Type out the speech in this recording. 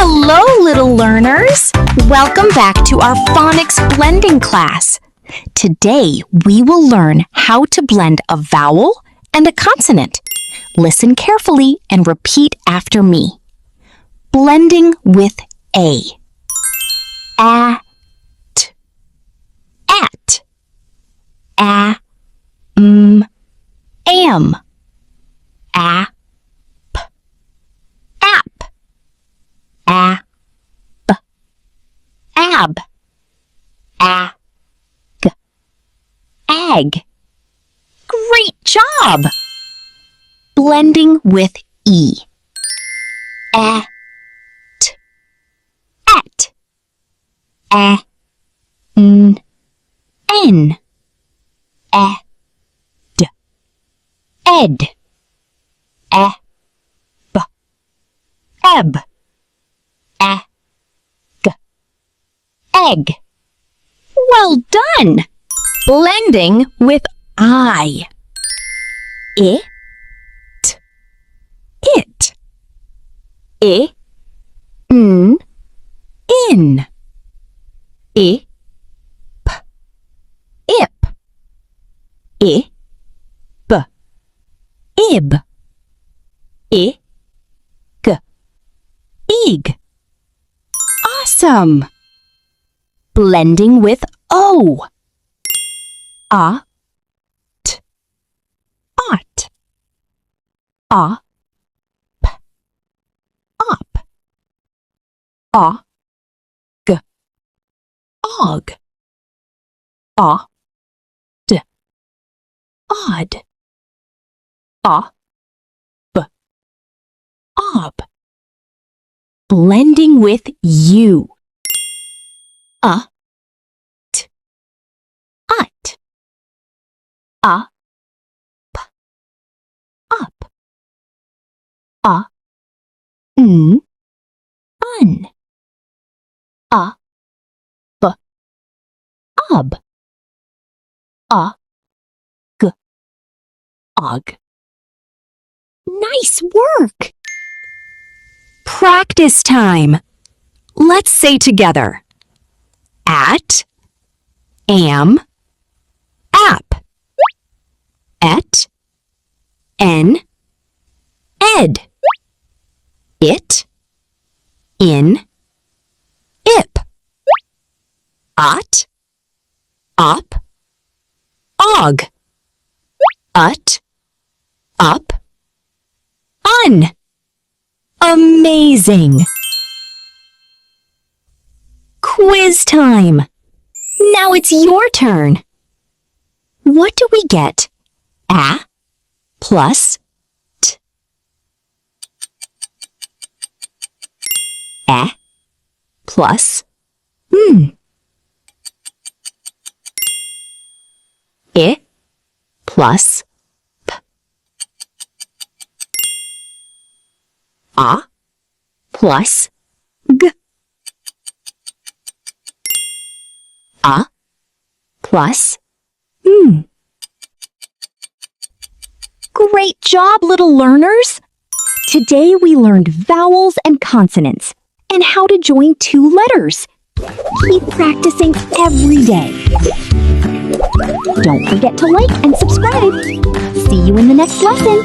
Hello, little learners! Welcome back to our phonics blending class. Today, we will learn how to blend a vowel and a consonant. Listen carefully and repeat after me. Blending with A. At. At. Am. App. App. Ab. Ag. Ag. Great job! Blending with E. At. At. N. Ed. Ed. Eb. Eb. Ag. Egg. Well done! Blending with I. It. It. In. Ip. Ip. Ib. Ig. Ig. Awesome! Blending with O. Ot. Ot. Op. Op. Og. Og. Odd. Odd. Ob. Ob. Blending with U. Ut. Ut. Up. Up. Un. Up. Ub. Og. Og. Nice work! Practice time. Let's say together. At, am, app. Et, en, ed. It, in, ip. Ot, op, og. Ut, up, un. Amazing! Quiz time! Now it's your turn. What do we get? A plus t. E plus n. I plus p. A plus g. A plus n. Great job, little learners! Today we learned vowels and consonants and how to join two letters. Keep practicing every day. Don't forget to like and subscribe. See you in the next lesson.